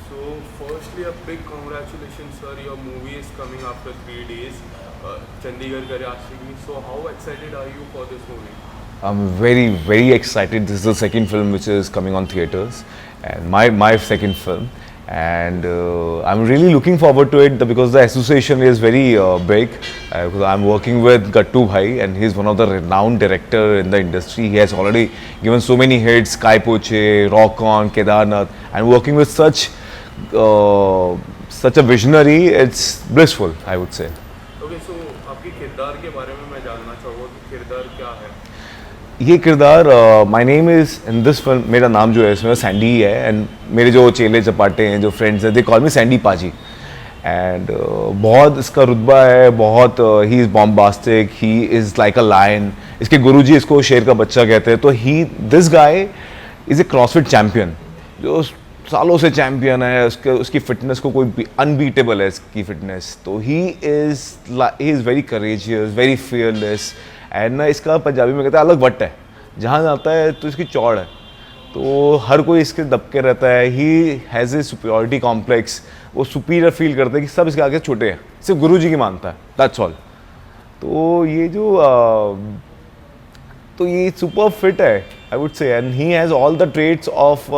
So, firstly, a big congratulations, sir. Your movie is coming after 3 days. Chandigarh Kare Ashiki. So, how excited are you for this movie? I'm very, very excited. This is the second film which is coming on theaters, and my second film, and I'm really looking forward to it because the association is very big. Because I'm working with Gattu Bhai, and he's one of the renowned director in the industry. He has already given so many hits: Kai Poche, Rock On, Kedarnath, and working with such a visionary. It's blissful, I would say. Okay, so आपके किरदार के बारे में मैं जानना चाहूँगा कि किरदार क्या है? ये किरदार my name is in this film, मेरा नाम जो है इसमें सैंडी ही है, एंड मेरे जो चेले चपाटे हैं, जो फ्रेंड्स हैं, they call me Sandy paaji. And बहुत इसका रुतबा है, बहुत he is bombastic, he is like a lion. इसके गुरुजी इसको शेर का बच्चा कहते हैं. तो he this guy is a crossfit champion, जो सालों से चैम्पियन है. उसकी फिटनेस को कोई अनबीटेबल है इसकी फिटनेस. तो he is very courageous, very fearless. And ना इसका पंजाबी में कहता है अलग वट है, जहाँ जाता है तो इसकी चौड़ है, तो हर कोई इसके दबके रहता है. He has a superiority complex. वो सुपीरियर फील करता है कि सब इसके आगे छोटे हैं, सिर्फ गुरु जी की मानता है, दैट्स ऑल. तो ये सुपर फिट है, I would say. And he has all the traits of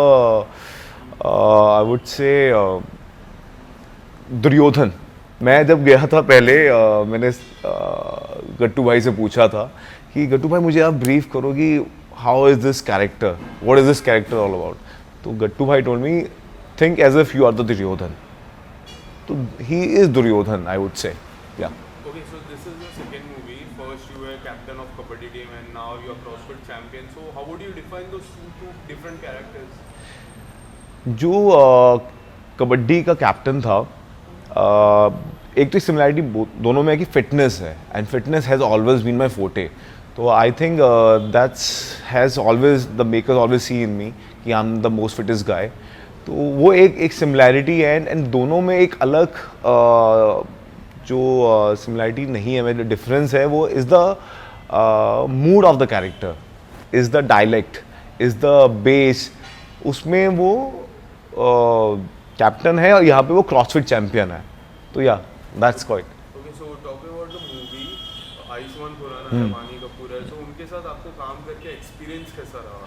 I would say Duryodhan. मैं जब गया था पहले, मैंने गट्टू भाई से पूछा था कि गट्टू भाई मुझे आप ब्रीफ करो कि how is this character, what is this character all about. तो गट्टू भाई told me, think as if you are the Duryodhan. तो he is Duryodhan, I would say. Yeah Okay, so this is your second movie. First, you were captain of Kabaddi team, and now you are CrossFit champion. So, how would you define those two different characters? जो कबड्डी का captain था, एक तो similarity दोनों में है कि fitness है, and fitness has always been my forte. तो I think that's has always the makers always see in me कि I am the most fittest guy. तो वो एक सिमिलैरिटी है. एंड दोनों में एक अलग जो सिमिलैरिटी नहीं है, मतलब डिफरेंस है, वो is the mood off the character, is the dialect, is the base. उसमें वो कैप्टन है और यहाँ पे वो क्रॉसफिट चैम्पियन है. तो या that's quite. Okay, so talking about the movie, Ayushmann Khurrana है, वानी कपूर है. So, उनके साथ आपको काम करके एक्सपीरियंस कैसा रहा?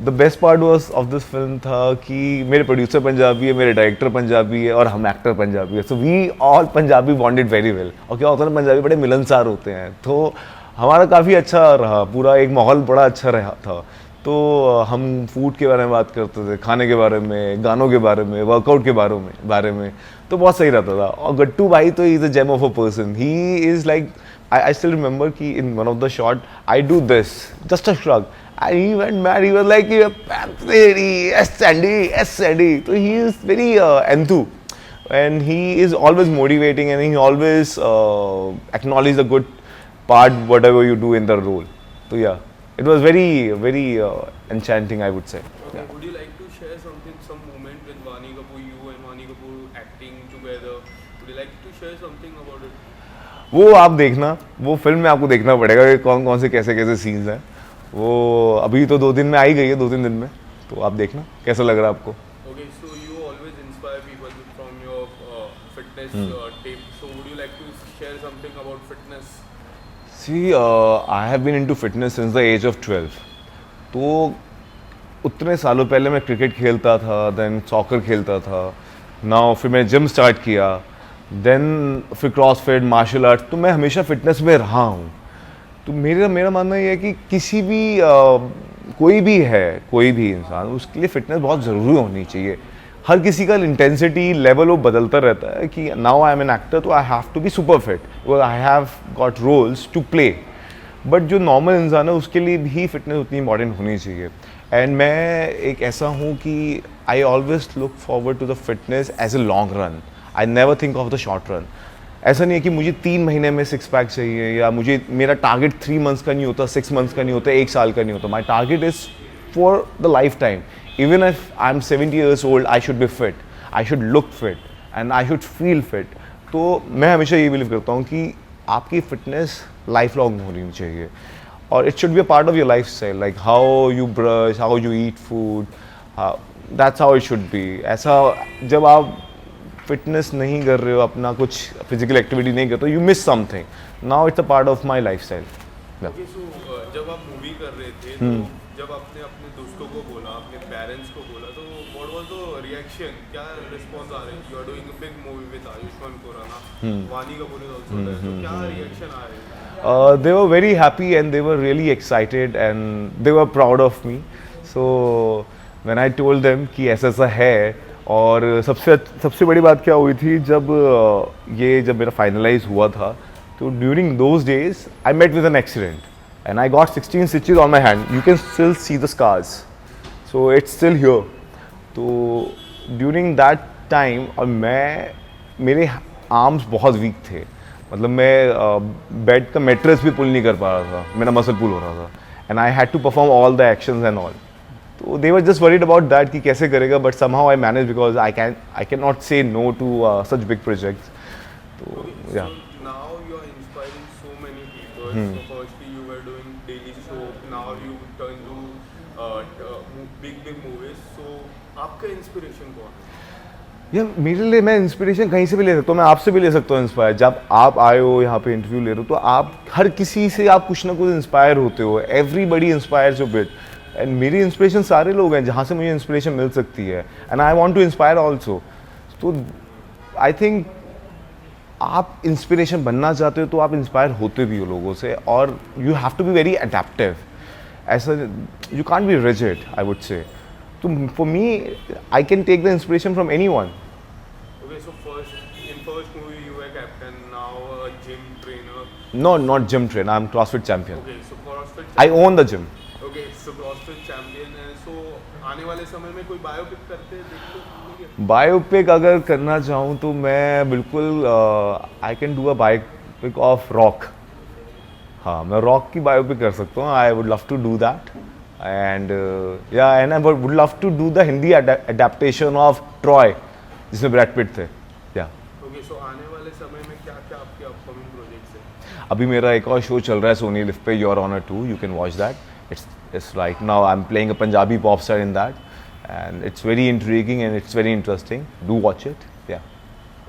The best part was of this film था कि मेरे प्रोड्यूसर पंजाबी है, मेरे डायरेक्टर पंजाबी है, और हम एक्टर पंजाबी है. So we all Punjabi bonded very well. और क्या होता है ना, पंजाबी बड़े मिलनसार होते हैं, तो हमारा काफ़ी अच्छा रहा, पूरा एक माहौल बड़ा अच्छा रहा था. तो हम फूड के बारे में बात करते थे, खाने के बारे में, गानों के बारे में, वर्कआउट के बारे में. तो बहुत सही रहता था. और गट्टू भाई तो is a gem of a person. He is like, I still remember कि in one of the shot I do this, just a shrug, and he went mad. He was like, yes Sandy. So he is very enthu, and he is always motivating, and he always acknowledges the good part whatever you do in the role. So yeah, it was very, very enchanting, I would say. Okay, Yeah. would you like to share some moment with Vani Kapoor, you and Vani Kapoor acting together? Would you like to share something about it? वो आप देखना, वो film में आपको देखना पड़ेगा कि कौन कौन से कैसे कैसे सीन्स हैं. वो अभी तो 2 दिन में आ ही गई है, 2-3 दिन में. तो आप देखना कैसा लग रहा है आपको. Okay, so you always inspire people from your fitness tip. So, would you like to share something about fitness? See, I have been into fitness since the age of 12. तो उतने सालों पहले मैं क्रिकेट खेलता था, देन सॉकर खेलता था. Now फिर मैं जिम स्टार्ट किया, देन फिर क्रॉसफिट, मार्शल आर्ट्स. तो मैं हमेशा फिटनेस में रहा हूँ. तो मेरा मानना ये है कि किसी भी कोई भी इंसान, उसके लिए फिटनेस बहुत ज़रूरी होनी चाहिए. हर किसी का इंटेंसिटी लेवल वो बदलता रहता है कि now I am an actor, तो I have to be super fit, because I have got roles to play. But जो नॉर्मल इंसान है उसके लिए भी फिटनेस उतनी इंपॉर्टेंट होनी चाहिए. एंड मैं एक ऐसा हूँ कि I always look forward to the fitness as a long run. I never think of the short run. ऐसा नहीं है कि मुझे 3 महीने में 6 पैक चाहिए, या मुझे मेरा टारगेट 3 मंथ्स का नहीं होता, 6 मंथ्स का नहीं होता, 1 साल का नहीं होता. My target is for the life time. Even if I am 70 years old, I should be fit, I should look fit, and I should feel fit. तो मैं हमेशा ये बिलीव करता हूँ कि आपकी फिटनेस लाइफ लॉन्ग होनी चाहिए, और it should be a part of your life style, like how you brush, how you eat food, that's how it should be. ऐसा जब आप फिटनेस नहीं कर रहे हो, अपना कुछ फिजिकल एक्टिविटी नहीं करते, you miss something. Now it's a part of my life style. Okay so जब आप मूवी कर रहे थे तो जब आपने अपने दोस्तों को बोला, अपने पेरेंट्स को बोला, तो व्हाट वाज द रिएक्शन? क्या रिस्पॉन्स आ रहे हैं? You are doing a big movie with Ayushmann Khurrana, Vaani Kapoor is also there, तो क्या रिएक्शन आ रहे हैं? They were very happy and they were really excited and they were proud of me. So when I told them कि ऐसा ऐसा है, और सबसे बड़ी बात क्या हुई थी जब जब मेरा फाइनलाइज हुआ था, तो during those days I met with an accident and I got 16 stitches on my hand. You can still see the scars, so it's still here. तो ड्यूरिंग दैट टाइम, और मेरे आर्म्स बहुत वीक थे, मतलब मैं बेड का mattress भी पुल नहीं कर पा रहा था, मेरा मसल पुल हो रहा था, and I had to perform all the actions and all. तो they were just worried about that कि कैसे करेगा, but somehow I manage because I can not say no to such big projects. तो yeah So now you are inspiring so many people. So firstly you were doing daily soap, now you turn to big movies. So आपका inspiration कौन है? यार मेरे लिए, मैं inspiration कहीं से भी ले सकता हूँ, मैं आपसे भी ले सकता हूँ इंस्पायर. जब आप आए हो यहाँ पे इंटरव्यू ले रहे हो, तो आप हर किसी से आप कुछ ना कुछ इंस्पायर होते हो. Everybody inspires a bit, and मेरी इंस्पिरेशन सारे लोग हैं जहाँ से मुझे इंस्पिरेशन मिल सकती है, and I want to inspire also. तो आई थिंक आप इंस्पिरेशन बनना चाहते हो तो आप इंस्पायर होते भी हो लोगों से, और you have to be very adaptive. ऐसा you can't be rigid, I would say. तो for me, I can take the inspiration from anyone. Okay, so first movie you were captain, now a gym trainer. No, not gym trainer. I'm CrossFit champion. Okay, so CrossFit. I own the gym. Okay, so CrossFit champion है. So आने वाले समय में कोई biopic करते हैं देखते हो? बायोपिक अगर करना चाहूँ तो मैं बिल्कुल I can do a biopic of Rock. हाँ, मैं रॉक की बायोपिक कर सकता हूँ. I would love to do that, and and I would love to do the Hindi adaptation of Troy जिसमें ब्रैड पिट थे. या Okay, so आने वाले समय में क्या क्या आपके अपकमिंग प्रोजेक्ट्स हैं? अभी मेरा एक और शो चल रहा है सोनी लिव पे, your honour 2. You can watch that. It's right now I am playing a Punjabi pop star in that, and it's very intriguing and it's very interesting. Do watch it. Yeah.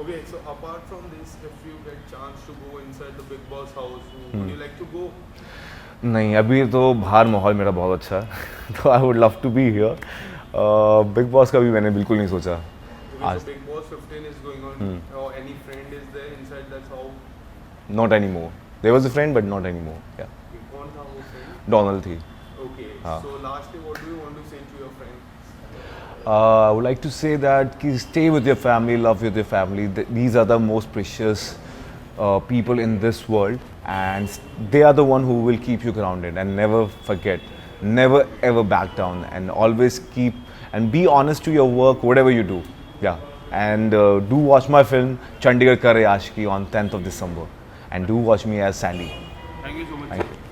Okay, so apart from this, if you get chance to go inside the Big Boss house, would you like to go? नहीं, अभी तो बाहर माहौल मेरा बहुत अच्छा है तो I would love to be here. Bigg Boss का भी मैंने बिल्कुल नहीं सोचा. Okay, so Big Boss 15 is going on. Or any friend is there inside that house? Not anymore. There was a friend but not anymore. Yeah. कौन था वो friend? Donald थी. Okay, हाँ. so lastly, what do you want to say to your friend? I would like to say that ki stay with your family, love with your family. These are the most precious people in this world, and they are the one who will keep you grounded. And never forget, never ever back down, and always keep and be honest to your work, whatever you do. Yeah, and do watch my film Chandigarh Kare Aashki on 10th of December, and do watch me as Sandy. Thank you so much. Thank you.